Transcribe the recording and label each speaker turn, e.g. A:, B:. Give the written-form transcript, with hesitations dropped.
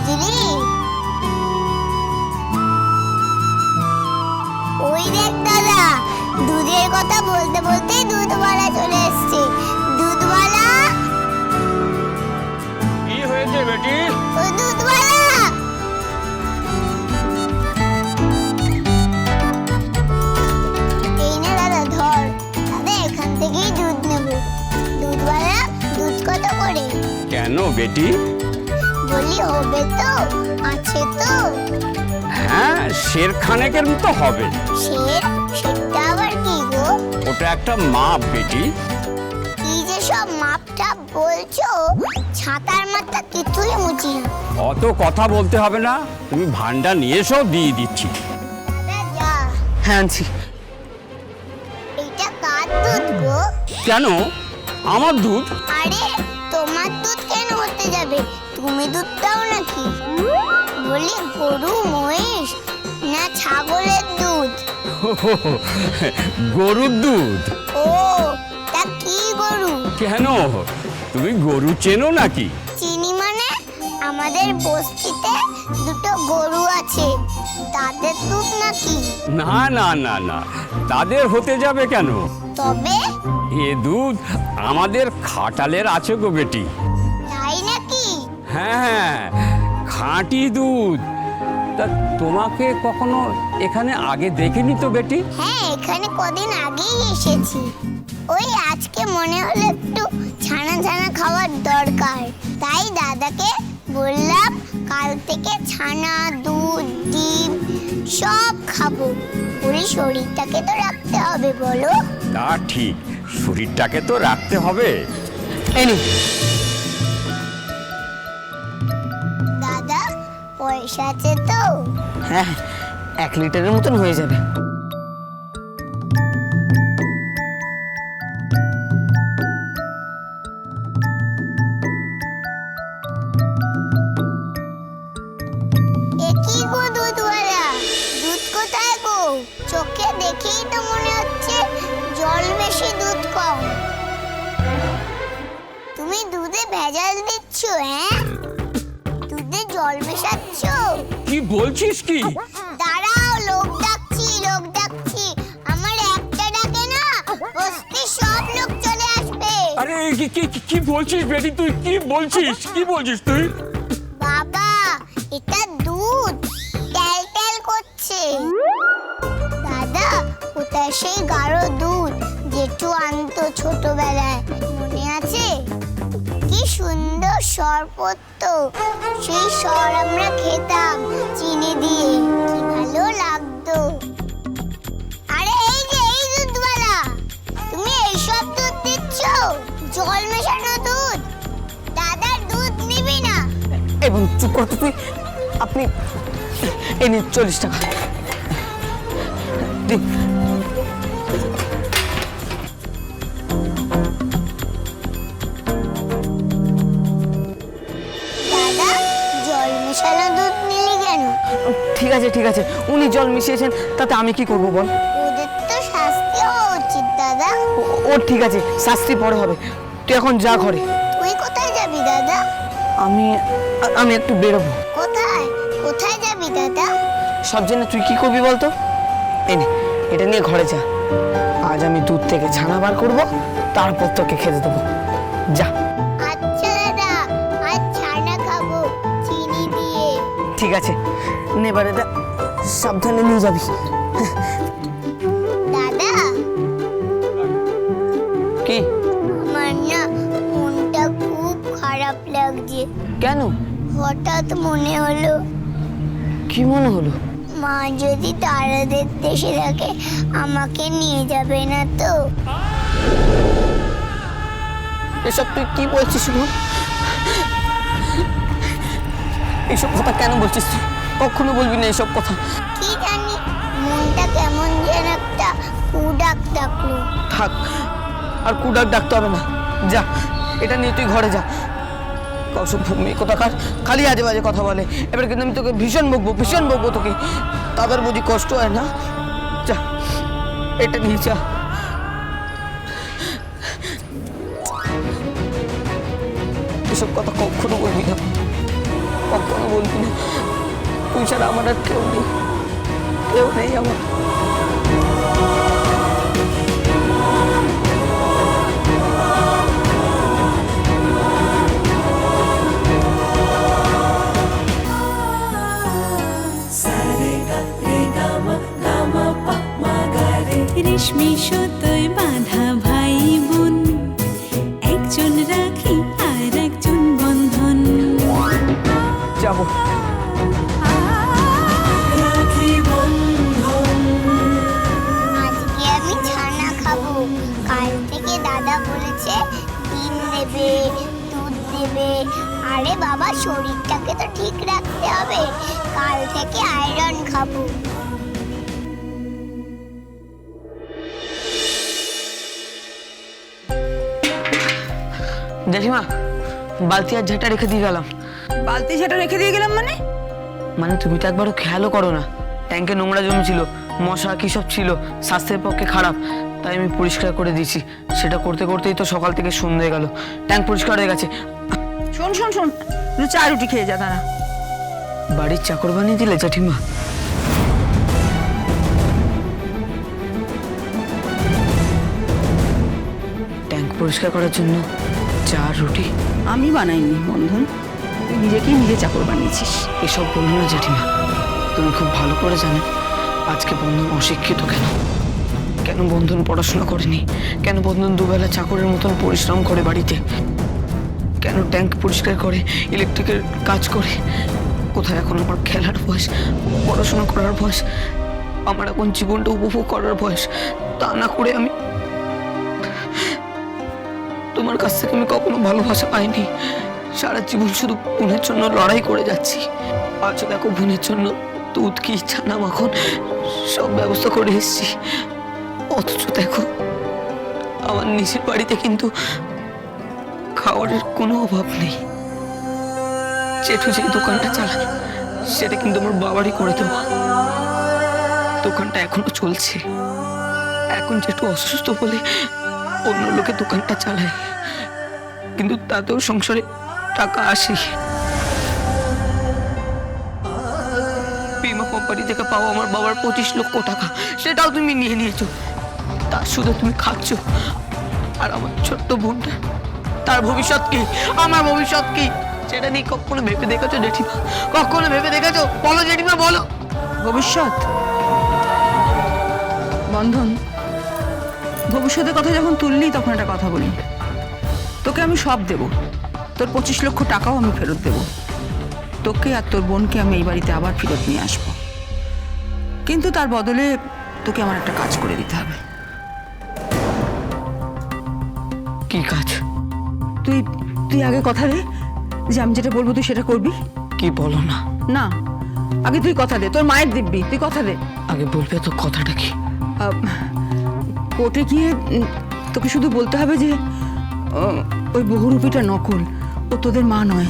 A: বুঝলি? ওই দেখ দাদা, দুধের কথা বলতে বলতে দুধওয়ালা চলে এসছে। দুধওয়ালা,
B: কি হয়েছে বেটি?
A: ও দুধওয়ালা, এই না দাদা, ধর। দাদা এখান থেকেই দুধ নেব। দুধওয়ালা, দুধ কত করে?
B: কেন বেটি?
A: বলি হবে তো? আছে তো?
B: হ্যাঁ, শেরখানেকের মতো হবে।
A: সেটা আবার কি গো?
B: ওটা একটা মাপ বেটি।
A: কি যে সব মাপটা বলছো, ছাতার মাথা কিছুই মুছি না।
B: অত কথা বলতে হবে না, তুমি ভান্ডা নিয়ে এসো, দিয়ে দিচ্ছি।
A: দাদা যা।
C: হ্যাঁ আনছি।
A: এইটা কার দুধ গো?
B: কেন? আমার দুধ।
A: আরে তোমার দুধ কেন হতে যাবে? তুমি দুধ দাও নাকি? বলি গরু, মহিষ না ছাগলের দুধ?
B: গরুর দুধ।
A: ও, তা কি গরু?
B: কেন, তুমি গরু চেনো নাকি?
A: চিনি মানে? আমাদের বস্তিতে দুটো গরু আছে, তাদের দুধ নাকি?
B: না না না না, তাদের হতে যাবে কেন?
A: তবে
B: এ দুধ আমাদের খাটালের আছে গো বেটি।
A: তাই নাকি?
B: হ্যাঁ, খাঁটি দুধ। তা তোমাকে কখনো এখানে আগে দেখিনি তো বেটি?
A: হ্যাঁ, এখানে কদিন আগেই এসেছি। ওই আজকে মনে হলো একটু ছানা ছানা খাওয়ার দরকার, তাই দাদাকে বললাম কাল থেকে ছানা, দুধ, ডিম সব খাবো। ওই শরীরটাকে তো রাখতে হবে, বলো?
B: তা ঠিক, শরীরটাকে তো রাখতে হবে।
C: এই নে।
A: দাদা পয়সা আছে তো?
C: হ্যাঁ, 1 লিটারের মতন হয়ে যাবে।
A: এ কি গো দুধওয়ালা, দুধ কোথায় গো? চোখে দেখেই তো মনে হচ্ছে জল বেশি দুধ কম। তুমি দুধে ভেজাল দিচ্ছ? হ্যাঁ, দুধে জল মেশাচ্ছ?
B: কি বলছিস কি?
A: দাঁড়াও, লোক ডাকছি, লোক ডাকছি। আমার একটা ডাকে না, বস্তির সব লোক চলে আসবে।
B: আরে কি বলছিস বেটি? তুই কি বলছিস? কি বলছিস তুই?
A: বাবা, এটা দুধ টেল টেল করছে। দাদা, কোথায় সেই গাঢ় দুধ জেঠু আনতো ছোটবেলায়, মনে আছে? কি সুন্দর শরবত তো, সেই সর আমরা খেতাম চিনি দিয়ে, কি ভালো লাগতো। আরে এই যে এই দুধওয়ালা, তুমি এইসব দুধ দিচ্ছ? জল মেশানো দুধ। দাদার দুধ নিবি না?
C: এবং চুপ করতো তুই। আপনি এই নিন 40 টাকা দিন।
A: দাদা, জল মেশানো দুধ নিলি কেন?
C: ঠিক আছে ঠিক আছে, উনি জল মিশিয়েছেন, তাতে আমি কি করব বল?
A: ওদের তো শাস্তি হওয়া উচিত দাদা।
C: ও ঠিক আছে, শাস্তি পরে হবে। তুই এখন যা ঘরে।
A: তুই কোথায় যাবি দাদা?
C: আমি আমি একটু বেরোবো।
A: কোথায় কোথায় যাবি দাদা?
C: সব জেনে তুই কি করবি বলতো? এই নে, এটা নিয়ে ঘরে যা। আজ আমি দুধ থেকে ছানা বার করবো, তারপর তোকে খেতে দেবো। যা।
A: আচ্ছা দাদা, আজ ছানা খাবো চিনি দিয়ে।
C: ঠিক আছে, নে এবার এটা সাবধানে নিয়ে যাবি।
A: দাদা,
C: কি?
A: আমার না মনটা খুব খারাপ লাগছে।
C: কেন?
A: হঠাৎ মনে হলো,
C: কি মনে হলো?
A: মা যদি তারাদের দেশে থাকে আমাকে নিয়ে যাবে না তো?
C: এসব তুই কি বলছিস শুনুন? এসব কথা কেন বলছিস তুই? কখনো বলবি না এসব কথা।
A: কি জানি, মনটা কেমন যেন একটা কুডাক ডাকলো।
C: থাক, আর কুডাক ডাকতে হবে না। যা, এটা নিয়ে তুই ঘরে যা। কৌশব মেয়ে কোথাকার, খালি আজে বাজে কথা বলে। এবার কিন্তু আমি তোকে ভীষণ বকবো তোকে। তাদের বুঝি কষ্ট হয় না? যা, এটা নিয়ে যা। এসব কথা কখনো বলবি না। কখনো বলবি না। তুই ছাড়া আমার আর কেউ নেই, কেউ নেই আমার।
D: রেশমি সুতোয় বাঁধা ভাই বোন, একজন রাখি আর একজন বন্ধন।
C: যাবো।
A: আজকে আমি ছানা খাবো। কাল থেকে দাদা বলেছে ডিম দেবে, দুধ দেবে। আরে বাবা, শরীরটাকে তো ঠিক রাখতে হবে। কাল থেকে আয়রন খাবো।
C: জেঠিমা, বালতি আর ঝাঁটা রেখে দিয়ে গেলাম।
E: বালতি সেটা রেখে দিয়ে গেলাম মানে?
C: মানে তুমি তো একবারও খেয়ালও করো না। ট্যাঙ্কে নোংরা জমেছিল, মশা কি সব ছিল, স্বাস্থ্যের পক্ষে খারাপ। তাই আমি পরিষ্কার করে দিয়েছি। সেটা করতে করতেই তো সকাল থেকে সন্ধ্যে গেল। ট্যাঙ্ক পরিষ্কার হয়ে গেছে।
E: শোন শোন শোন, একটু চা রুটি খেয়ে যা দাঁড়া।
C: বাড়ির চাকর বানিয়ে দিলে জেঠিমা? ট্যাঙ্ক পরিষ্কার করার জন্য চা আর রুটি?
E: আমি বানাইনি বন্ধন, তুই নিজেকেই নিজে চাকর বানিয়েছিস।
C: এসব বললো না জেঠিমা। তুমি খুব ভালো করে জানো আজকে বন্ধন অশিক্ষিত কেন। কেন বন্ধন পড়াশোনা করেনি, কেন বন্ধন দুবেলা চাকরের মতন পরিশ্রম করে বাড়িতে, কেন ট্যাঙ্ক পরিষ্কার করে, ইলেকট্রিকের কাজ করে। কোথায় এখন আমার খেলার বয়স, পড়াশোনা করার বয়স, আমার এখন জীবনটা উপভোগ করার বয়স। তা না করে আমি তোমার কাছ থেকে আমি কখনো ভালোবাসা পাইনি। সারা জীবন শুধু বোনের জন্য লড়াই করে যাচ্ছি। আজও দেখো বোনের জন্য দুধ কি ছানা মাখন সব ব্যবস্থা করে এসেছি। অথচ দেখো আমার নিজের বাড়িতে কিন্তু খাবারের কোনো অভাব নেই। জেঠু যে দোকানটা চালায় সেটা কিন্তু আমার বাবারই করে দেওয়া। দোকানটা এখনো চলছে। এখন জেঠু অসুস্থ বলে অন্য লোকে দোকানটা চালায়, কিন্তু তাতেও সংসারে টাকা আসে। বিমা কোম্পানি থেকে পাওয়া আমার বাবার 25 লক্ষ টাকা, সেটাও তুমি নিয়ে নিয়েছো। তার শুধু তুমি খাচ্ছ। আর আমার ছোট্ট বোনটা, তার ভবিষ্যৎ কি, আমার ভবিষ্যৎ কি, সেটা নিয়ে কখনো ভেবে দেখেছো জেঠিমা? কখনো ভেবে দেখেছো? বলো জেঠিমা, বলো।
E: ভবিষ্যৎ বন্ধন, ভবিষ্যতের কথা যখন তুললি তখন একটা কথা বলি। তোকে আমি সব দেব, তোর 25 লক্ষ টাকাও আমি ফেরত দেব। তোকে আর তোর বোনকে আমি এই বাড়িতে আবার ফেরত নিয়ে আসবো, কিন্তু তার বদলে তোকে আমার একটা কাজ করে দিতে হবে।
C: কি কাজ?
E: তুই তুই আগে কথা দে যে আমি যেটা বলবো তুই সেটা করবি।
C: কি বলো না?
E: না, আগে তুই কথা দে, তোর মায়ের দিব্যি, তুই কথা দে।
C: আগে বলবে তো কথাটা কি?
E: কোর্টে গিয়ে তোকে শুধু বলতে হবে যে ওই বহুরূপীটা নকল, ও তোদের মা নয়।